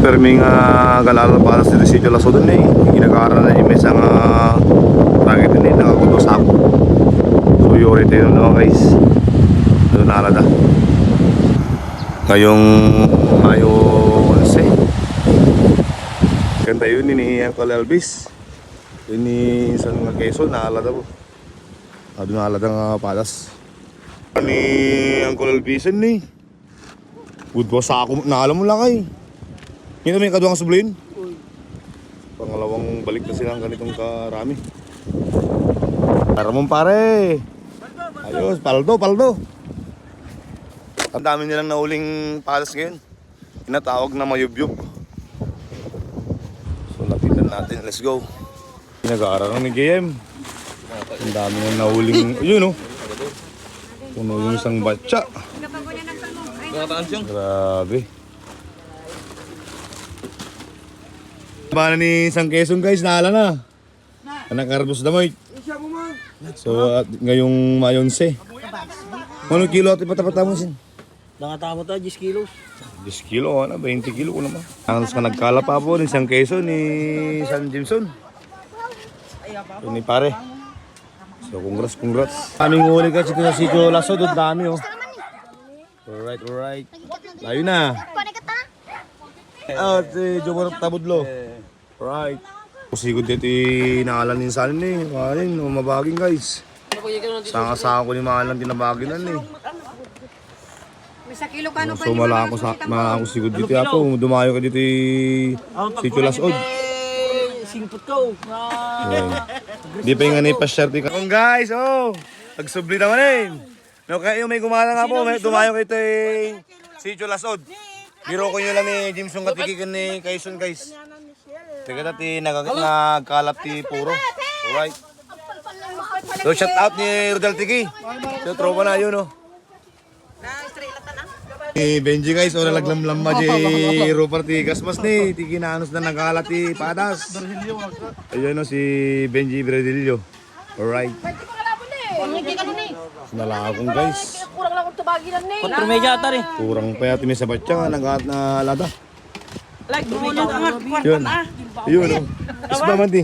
perming galala para sa sitio Lasso dun eh. Ginagaran na yung isang target din eh, nakakutos ako. Tuyo rin tayo no guys. Doon nalada. Ngayong Mayo 11. Ganda yun ni Uncle Elvis. Yun ni isang Quezon, naalada po. Doon naalada nga palas. Ni Uncle Elvis ni. Good boss ako, naalam mo lang ay. Kita may kaduang sublin. Pangalawang balik na silang ganitong karami. Taramon pare. Ayos, paldo. Ang dami nilang nauling palas ngayon. Tinatawag na mayubyub. So lapitan natin, let's go. Nag-aaral ng game. Ang dami nilang nauling, yun oh. Puno yung isang batya. Grabe. Bana ni isang Quezon guys, naala na. Anak Carlos Damoy. So ngayong Mayo 11. Ano kilo at ipatapat mo sin? Nangatamo tayo, 10 kilos. 10 kilo, 20 kilo ko naman. Ang ka nagkala pa po ni isang Quezon, ni San Jameson. Ito ni pare. So congrats. Aming huli kasi ito sa sitio Lasso, doon dami oh. Alright. Layo na. Si Jomar Tabudlo. Alright. Kusigod dito naalan din sa anin eh. Mahalin, mabaging guys. Saka ko ni mahalan din nabaginan eh. So mala ako sigod dito ako. Dumayo ka dito sitio Lasso. Singpot ko. Di pa yung pa-shirty ka. Guys, oh. Nagsubli naman eh. No, kayo may gumala nga po, may dumayo kayo ito sitio Lasso. Biro ko nyo lang ni Jimson katikikan ni Quezon guys. Teka dati nagkalap ti puro. Alright. So shout out ni Rodel Tiki. So tropa na yun oh. Benji guys, ora laglamlam ma di Rupert ti Gasmas ni Tiki na anos na nagkalap ti padas. Ayun no si Benji Bradillo. Alright. Nalakong guys. Kurang lang akong tubagilan ni. 4 media ata rin. Kurang pa yata may sabat siya nga na alada. Like, bumili ka nga. Yun. Yun. Isba man di.